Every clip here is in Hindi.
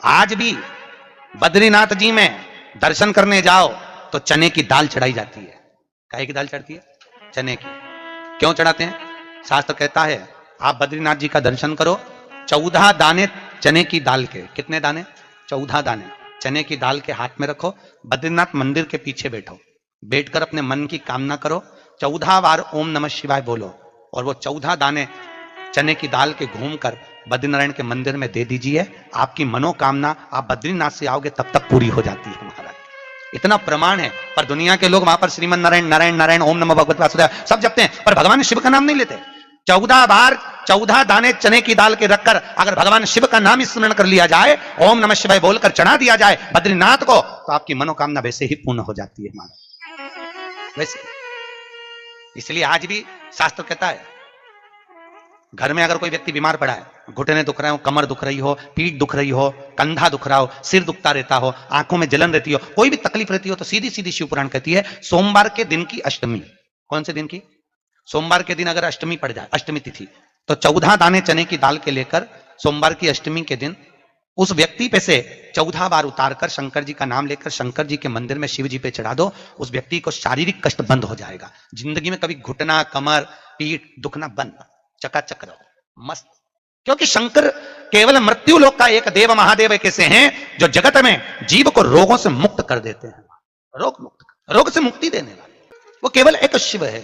आज भी बद्रीनाथ जी में दर्शन करने जाओ तो चने की दाल चढ़ाई जाती है। काहे की दाल चढ़ती है? चने की। क्यों चढ़ाते हैं? शास्त्र कहता है आप बद्रीनाथ जी का दर्शन करो, 14 दाने चने की दाल के। कितने दाने? 14 दाने चने की दाल के हाथ में रखो, बद्रीनाथ मंदिर के पीछे बैठो, बैठकर अपने मन की कामना करो, 14 बार ओम नमः शिवाय बोलो और वो 14 दाने चने की दाल के घूमकर बद्रीनारायण के मंदिर में दे दीजिए। आपकी मनोकामना आप बद्रीनाथ से आओगे तब तक पूरी हो जाती है महाराज। इतना प्रमाण है। पर दुनिया के लोग वहां पर श्रीमन नारायण नारायण नारायण ओम नमः भगवते वासुदेव सब जपते हैं, पर भगवान शिव का नाम नहीं लेते। 14 बार 14 दाने चने की दाल के रखकर अगर भगवान शिव का नाम स्मरण कर लिया जाए, ओम नमः शिवाय बोलकर चढ़ा दिया जाए बद्रीनाथ को, तो आपकी मनोकामना वैसे ही पूर्ण हो जाती है महाराज। वैसे इसलिए आज भी शास्त्र कहता है घर में अगर कोई व्यक्ति बीमार पड़ा है, घुटने दुख रहे हो, कमर दुख रही हो, पीठ दुख रही हो, कंधा दुख रहा हो, सिर दुखता रहता हो, आंखों में जलन रहती हो, कोई भी तकलीफ रहती हो, तो सीधी सीधी शिवपुराण कहती है सोमवार के दिन की अष्टमी। कौन से दिन की? सोमवार के दिन अगर अष्टमी पड़ जाए, अष्टमी तिथि, तो 14 दाने चने की दाल के लेकर सोमवार की अष्टमी के दिन उस व्यक्ति पे से 14 बार उतारकर शंकर जी का नाम लेकर शंकर जी के मंदिर में शिव जी पे चढ़ा दो। उस व्यक्ति को शारीरिक कष्ट बंद हो जाएगा। जिंदगी में कभी घुटना, कमर, पीठ दुखना बंद, चकाचक रहो, मस्त। क्योंकि शंकर केवल मृत्यु लोक का एक देव महादेव कैसे हैं जो जगत में जीव को रोगों से मुक्त कर देते हैं। रोग मुक्त, रोग से मुक्ति देने वाले वो केवल एक शिव है।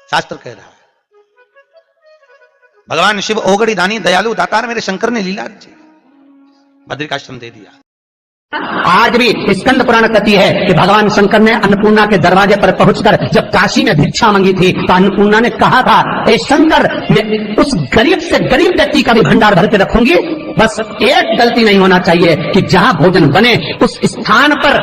शास्त्र कह रहा है भगवान शिव ओगड़ी दानी दयालु दातार मेरे शंकर ने लीला रची, बद्रिकाश्रम दे दिया। आज भी स्कंद पुराण कहती है कि भगवान शंकर ने अन्नपूर्णा के दरवाजे पर पहुंचकर जब काशी में भिक्षा मांगी थी तो अन्नपूर्णा ने कहा था, ए शंकर, मैं उस गरीब से गरीब व्यक्ति का भी भंडार भर के रखूंगी, बस एक गलती नहीं होना चाहिए कि जहां भोजन बने उस स्थान पर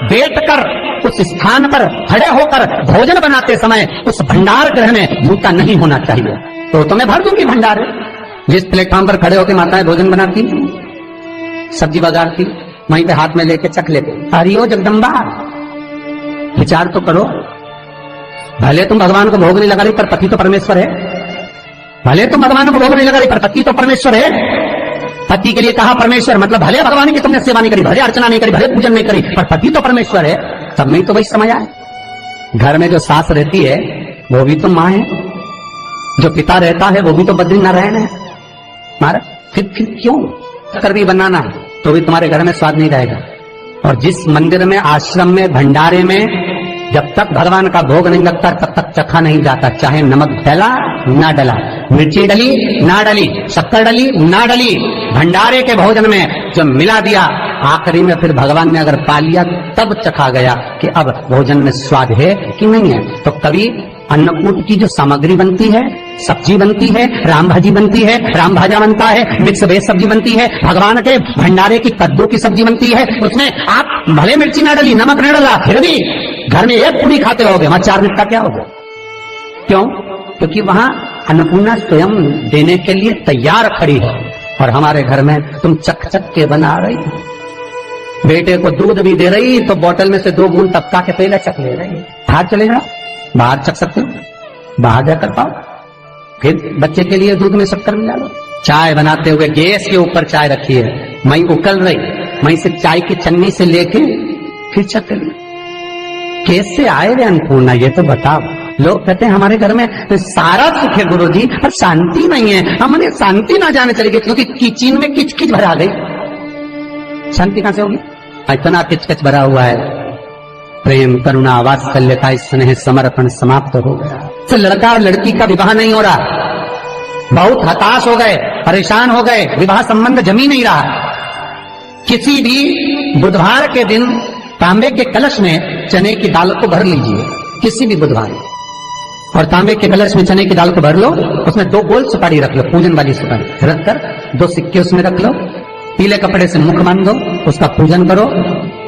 बैठकर, उस स्थान पर खड़े होकर भोजन बनाते समय उस भंडार गृह में जूता नहीं होना चाहिए। तो मैं भर दूंगी भंडार। जिस प्लेटफॉर्म पर खड़े होकर माताएं भोजन बनाती, सब्जी बगाड़ती, वहीं पे हाथ में लेके चख लेते। हरिओ जगदम्बा, विचार तो करो। भले तुम भगवान को भोग नहीं लगा रही पर पति तो परमेश्वर है। भले तुम भगवान को भोग नहीं लगा रही पर पति तो परमेश्वर है। पति के लिए कहा परमेश्वर, मतलब भले भगवान की तुमने सेवा नहीं करी, भले अर्चना नहीं करी, भले पूजन नहीं करी, पर पति तो परमेश्वर है। तब नहीं तो वही समझ आए। घर में जो सास रहती है वो भी तो माँ है, जो पिता रहता है वो भी तो बद्रीनारायण है। महाराज फिर क्यों कर भी बनाना है तो भी तुम्हारे घर में स्वाद नहीं रहेगा। और जिस मंदिर में, आश्रम में, भंडारे में जब तक भगवान का भोग नहीं लगता तब तक चखा नहीं जाता, चाहे नमक डला ना डला, मिर्ची डली ना डली, शक्कर डली ना डली, भंडारे के भोजन में जो मिला दिया आखिरी में फिर भगवान ने अगर पा लिया तब चखा गया कि अब भोजन में स्वाद है कि नहीं है। तो कभी अन्नकूट की जो सामग्री बनती है, सब्जी बनती है, राम भाजी बनती है, राम भाजा बनता है, मिक्स वेज सब्जी बनती है, भगवान के भंडारे की कद्दू की सब्जी बनती है, उसमें आप भले मिर्ची ना डली, नमक न डला, फिर भी घर में एक पूरी खाते होगे, वहां 4 मिनट का क्या होगा? क्यों? क्योंकि वहां अन्नपूर्णा स्वयं देने के लिए तैयार खड़ी है। और हमारे घर में तुम चक चक के बना रही, बेटे को दूध भी दे रही तो बोतल में से 2 बूंद टपका के पहले चख ले रही। बाहर चले जाओ, बाहर चख सकते हो, बाहर जाकर पाओ, फिर बच्चे के लिए दूध में शक्कर मिला लो। चाय बनाते हुए गैस के ऊपर चाय रखी है, मई उकल रही, मई से चाय की छन्नी से लेके फिर चख ली। कैसे आए रे अन्नपूर्णा, ये तो बताओ। लोग कहते हैं हमारे घर में सारा सुख है गुरुजी, पर शांति नहीं है। हमने शांति ना जाने चली गई क्योंकि किचन में किच किच भरा गई। शांति कहां से होगी? इतना किच किच भरा हुआ है। प्रेम, करुणा, वात्सल्य का स्नेह, समर्पण समाप्त हो गया। तो लड़का और लड़की का विवाह नहीं हो रहा, बहुत हताश हो गए, परेशान हो गए, विवाह संबंध जमी नहीं रहा। किसी भी बुधवार के दिन तांबे के कलश में चने की दाल को भर लीजिए, किसी भी बुधवार, और तांबे के कलश में चने की दाल को भर लो, उसमें 2 गोल सुपारी रख लो, पूजन वाली सुपारी रखकर 2 सिक्के उसमें रख लो, पीले कपड़े से मुख बांध दो, उसका पूजन करो।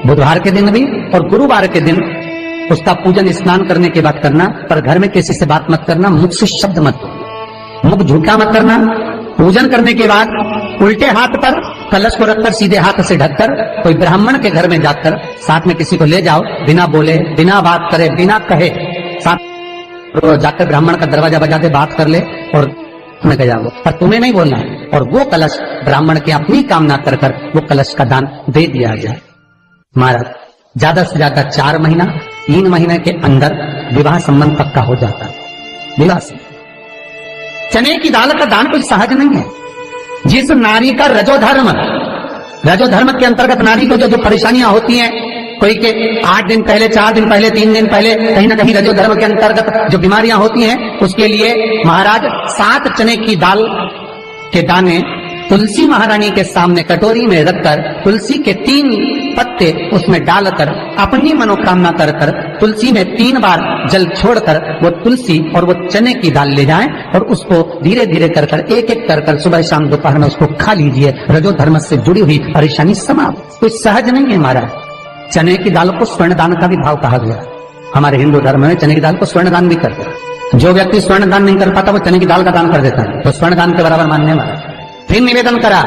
बुधवार के दिन भी और गुरुवार के दिन उसका पूजन स्नान करने के बाद करना, पर घर में किसी से बात मत करना, मुख से शब्द मत, मुख झूठा मत करना। पूजन करने के बाद उल्टे हाथ पर कलश को रखकर सीधे हाथ से ढककर कोई ब्राह्मण के घर में जाकर साथ में किसी को ले जाओ, बिना बोले, बिना बात करे, बिना कहे, साथ जाकर ब्राह्मण का दरवाजा बजा दे, बात कर ले और मैं गया वो, पर तुम्हें नहीं बोलना है। और वो कलश ब्राह्मण की अपनी कामना कर कर वो कलश का दान दे दिया जाए। महाराज ज्यादा से ज्यादा 4 महीना 3 महीने के अंदर विवाह संबंध पक्का हो जाता है। विवाह से चने की दाल का दान कोई सहज नहीं है। जिस नारी का रजोधर्म के अंतर्गत नारी को जो परेशानियां होती हैं, कोई के 8 दिन पहले, 4 दिन पहले, 3 दिन पहले कहीं ना कहीं रजोधर्म के अंतर्गत जो बीमारियां होती हैं, उसके लिए महाराज 7 चने की दाल के दाने तुलसी महारानी के सामने कटोरी में रखकर तुलसी के 3 पत्ते उसमें डालकर अपनी मनोकामना कर कर तुलसी में 3 बार जल छोड़कर वो तुलसी और वो चने की दाल ले जाएं और उसको धीरे धीरे कर कर एक एक कर कर सुबह शाम दोपहर में उसको खा लीजिए। रजोधर्म से जुड़ी हुई परेशानी समाप्त। कोई सहज नहीं है महाराज। चने की दाल को स्वर्ण दान का भी भाव कहा गया। हमारे हिंदू धर्म में चने की दाल को स्वर्ण दान भी करते हैं। जो व्यक्ति स्वर्ण दान नहीं कर पाता वो चने की दाल का दान कर देता है, तो स्वर्ण दान के बराबर मानने वाला। फिर निवेदन करा,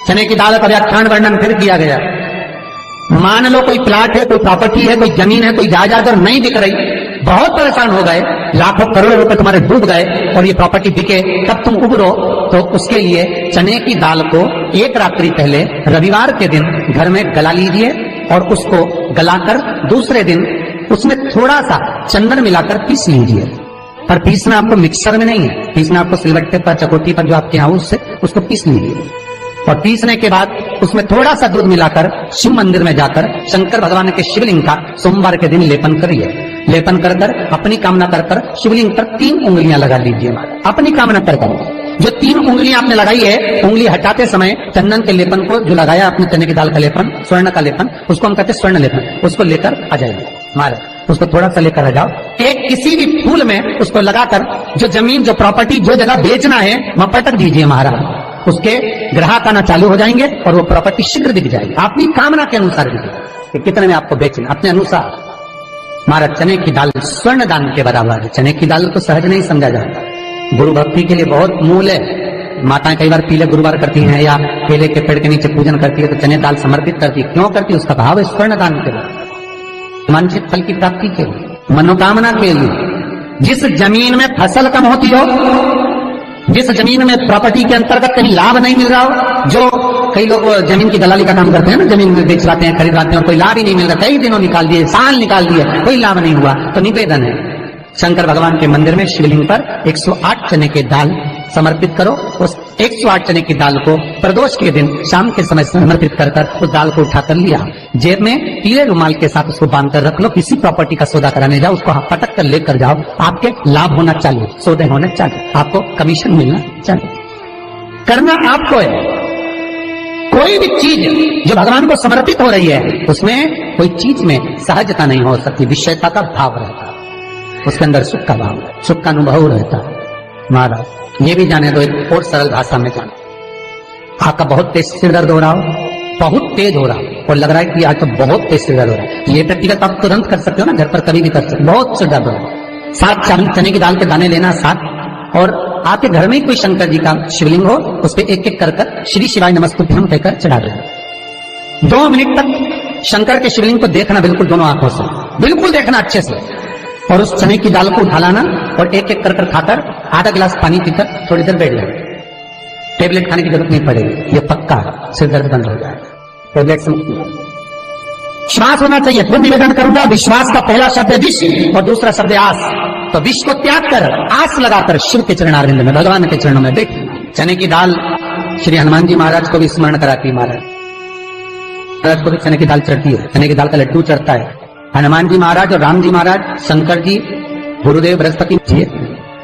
चने की दाल का व्याख्यान वर्णन फिर किया गया। मान लो कोई प्लाट है, कोई प्रॉपर्टी है, कोई जमीन है, कोई जायदाद और नहीं बिक रही, बहुत परेशान हो गए, लाखों करोड़ों रुपए तुम्हारे डूब गए और ये प्रॉपर्टी बिके, तब तुम उबरो, तो उसके लिए चने की दाल को एक रात्रि पहले रविवार के दिन घर में गला लीजिए और उसको गलाकर दूसरे दिन उसमें थोड़ा सा चंदन मिलाकर पीस लीजिए। पर पीसना आपको मिक्सर में नहीं है, पीसना आपको सिलबट्टे पर, चकोटी पर जो आपके यहाँ उससे उसको पीस लीजिए। और पीसने के बाद उसमें थोड़ा सा दूध मिलाकर शिव मंदिर में जाकर शंकर भगवान के शिवलिंग का सोमवार के दिन लेपन करिए। लेपन कर कर अपनी कामना कर कर शिवलिंग पर 3 उंगलियां लगा लीजिए। अपनी कामना कर कर जो 3 उंगलियां आपने लगाई है, उंगली हटाते समय चंदन के लेपन को जो लगाया अपने चने की दाल का लेपन, स्वर्ण का लेपन, उसको हम कहते हैं स्वर्ण लेपन, उसको लेकर आ जाइए। महाराज उसको थोड़ा सा लेकर आ जाओ, एक किसी भी फूल में उसको लगाकर जो जमीन, जो प्रॉपर्टी, जो जगह बेचना है वहां पटक दीजिए महाराज। उसके ग्राहक आना चालू हो जाएंगे और वो प्रॉपर्टी शीघ्र बिक जाएगी। अपनी कामना के अनुसार बिकेगी, कितने में आपको बेचना अपने अनुसार। महाराज चने की दाल स्वर्ण दान के बराबर है। चने की दाल को सहज नहीं समझा जाता। गुरु भक्ति के लिए बहुत मूल है। माताएं कई बार पीले गुरुवार करती हैं या केले के पेड़ के नीचे पूजन करती है तो चने दाल समर्पित करती है। क्यों करती है? उसका भाव है स्वर्ण दान के बराबर, वांछित फल की प्राप्ति के लिए, मनोकामना के लिए। जिस जमीन में फसल कम होती हो, जिस जमीन में प्रॉपर्टी के अंतर्गत कहीं लाभ नहीं मिल रहा हो, जो कई लोग जमीन की दलाली का काम करते हैं ना, जमीन में बेचवाते हैं, खरीदवाते हैं और कोई लाभ ही नहीं मिल रहा, कई दिनों निकाल दिए, साल निकाल दिए, कोई लाभ नहीं हुआ, तो निवेदन है शंकर भगवान के मंदिर में शिवलिंग पर 108 चने के दाल समर्पित करो। उस 108 चने की दाल को प्रदोष के दिन शाम के समय समर्पित कर कर उस दाल को उठाकर लिया, जेब में पीले रुमाल के साथ उसको बांध कर रख लो। किसी प्रॉपर्टी का सौदा कराने जाओ, उसको पटक कर लेकर जाओ, आपके लाभ होना चाहिए, सौदे होने चाहिए, आपको कमीशन मिलना चाहिए। करना आपको है। कोई भी चीज जो भगवान को समर्पित हो रही है उसमें कोई चीज में सहजता नहीं हो सकती, विषयता का भाव रहता है, उसके अंदर सुख का भाव, सुख का अनुभव रहता है। महाराज ये भी जाने दो, एक और सरल भाषा में जाने, आपका बहुत तेज सिर दर्द हो रहा हो, बहुत तेज हो रहा हो और लग रहा है कि आज तो बहुत तेज सिर दर्द हो रहा है, ये व्यक्तिगत आप तुरंत कर सकते हो ना, घर पर कभी भी कर सकते हो। बहुत सिर दर्द हो रहा है, 7 चने की दाल के दाने लेना 7, और आपके घर में ही कोई शंकर जी का शिवलिंग हो, उस पर एक एक कर श्री शिवाय नमस्तुभ्यम कहकर चढ़ा देना। 2 मिनट तक शंकर के शिवलिंग को देखना, बिल्कुल दोनों आंखों से, बिल्कुल देखना अच्छे से, और उस चने की दाल को उठा लाना और एक एक कर खाकर आधा गिलास पानी पीकर थोड़ी देर बैठ जाए। टेबलेट खाने की जरूरत नहीं पड़ेगी, ये पक्का सिर दर्द बंद हो जाए, टेबलेट से मुक्ति। विश्वास होना चाहिए। फिर निवेदन करूंगा, विश्वास का पहला शब्द है विष और दूसरा शब्द है आस। तो विष को त्याग कर आस लगाकर शिव के चरणारविंद में, भगवान के चरणों में बैठ। चने की दाल श्री हनुमान जी महाराज को भी स्मरण कराती है। महाराज को भी चने की दाल चढ़ती है, चने की दाल का लड्डू चढ़ता है। हनुमान जी महाराज और राम जी महाराज, शंकर जी, गुरुदेव बृहस्पति जी,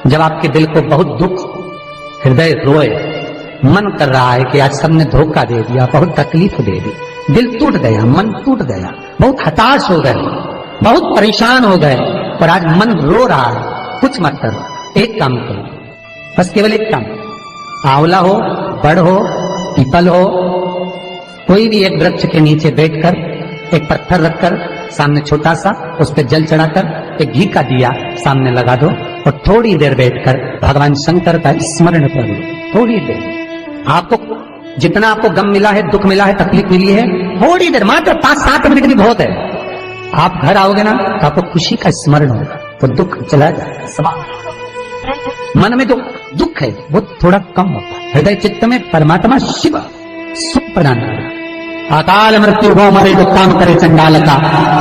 जब आपके दिल को बहुत दुख, हृदय रोए, मन कर रहा है कि आज सबने धोखा दे दिया, बहुत तकलीफ दे दी, दिल टूट गया, मन टूट गया, बहुत हताश हो गए, बहुत परेशान हो गए और आज मन रो रहा है, कुछ मत करो, एक काम करो, बस केवल एक काम, आंवला हो, बड़ हो, पीपल हो, कोई भी एक वृक्ष के नीचे बैठकर एक पत्थर रखकर सामने छोटा सा, उस पर जल चढ़ाकर एक घी का दिया सामने लगा दो और थोड़ी देर बैठकर भगवान शंकर का स्मरण करो। थोड़ी देर, आपको जितना आपको गम मिला है, दुख मिला है, तकलीफ मिली है, थोड़ी देर, मात्र 5-7 मिनट भी बहुत है। आप घर आओगे ना तो आपको खुशी का स्मरण होगा, तो दुख चला जाएगा। मन में जो दुख है वो थोड़ा कम होता है। हृदय चित्त में परमात्मा शिव सुख प्रदान कर, अकाल मृत्यु हो मरे जो काम करे चंडाल का,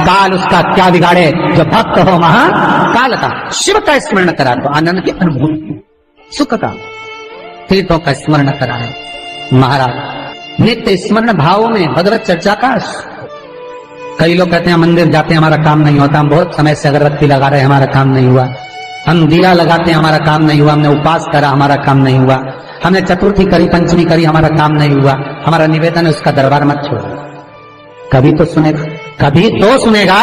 काल उसका क्या बिगाड़े जो भक्त हो महाकाल का। शिव का स्मरण करा तो आनंद की अनुभूति, सुख का, तीर्थों का स्मरण कराए महाराज। नित्य स्मरण भाव में भगवत चर्चा का। कई लोग कहते हैं मंदिर जाते हैं हमारा काम नहीं होता, हम बहुत समय से अगरबत्ती लगा रहे हैं हमारा काम नहीं हुआ, हम दिया लगाते हैं हमारा काम नहीं हुआ, हमने उपास करा हमारा काम नहीं हुआ, हमने चतुर्थी करी पंचमी करी हमारा काम नहीं हुआ। हमारा निवेदन है उसका दरबार मत छोड़ो, कभी तो सुनेगा, कभी तो सुनेगा।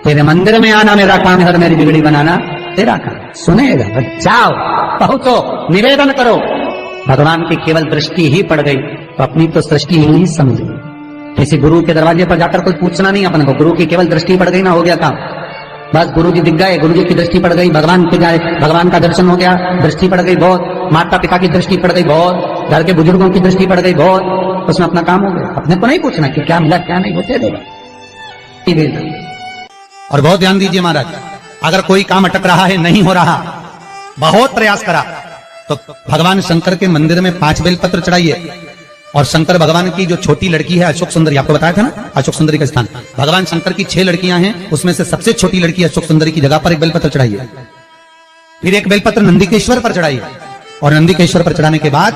तेरे मंदिर में आना मेरा काम है और मेरी बिगड़ी बनाना तेरा काम, सुनेगा। जाओ पहुंचो निवेदन करो। भगवान की केवल दृष्टि ही पड़ गई तो अपनी तो सृष्टि ही नहीं समझी। किसी गुरु के दरवाजे पर जाकर कोई पूछना नहीं अपन को, गुरु की केवल दृष्टि पड़ गई ना, हो गया काम। बस गुरु जी दिख गए, गुरु जी की दृष्टि पड़ गई, भगवान के जाए, भगवान का दर्शन हो गया, दृष्टि पड़ गई बहुत, माता पिता की दृष्टि पड़ गई बहुत, घर के बुजुर्गों की दृष्टि पड़ गई बहुत, उसमें अपना काम हो गया। अपने को नहीं पूछना कि क्या मिला क्या नहीं, होते देगा। और बहुत ध्यान दीजिए महाराज, अगर कोई काम अटक रहा है, नहीं हो रहा, बहुत प्रयास करा, तो भगवान शंकर के मंदिर में 5 बेलपत्र चढ़ाइए। और शंकर भगवान की जो छोटी लड़की है अशोक सुंदरी, आपको बताया था ना अशोक सुंदरी का स्थान, भगवान शंकर की 6 लड़कियां हैं, उसमें से सबसे छोटी लड़की अशोक सुंदरी की जगह पर एक बेलपत्र चढ़ाइए। फिर एक बेलपत्र नंदिकेश्वर पर चढ़ाइए, और नंदिकेश्वर पर चढ़ाने के बाद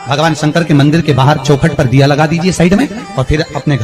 भगवान शंकर के मंदिर के बाहर चौखट पर दिया लगा दीजिए साइड में, और फिर अपने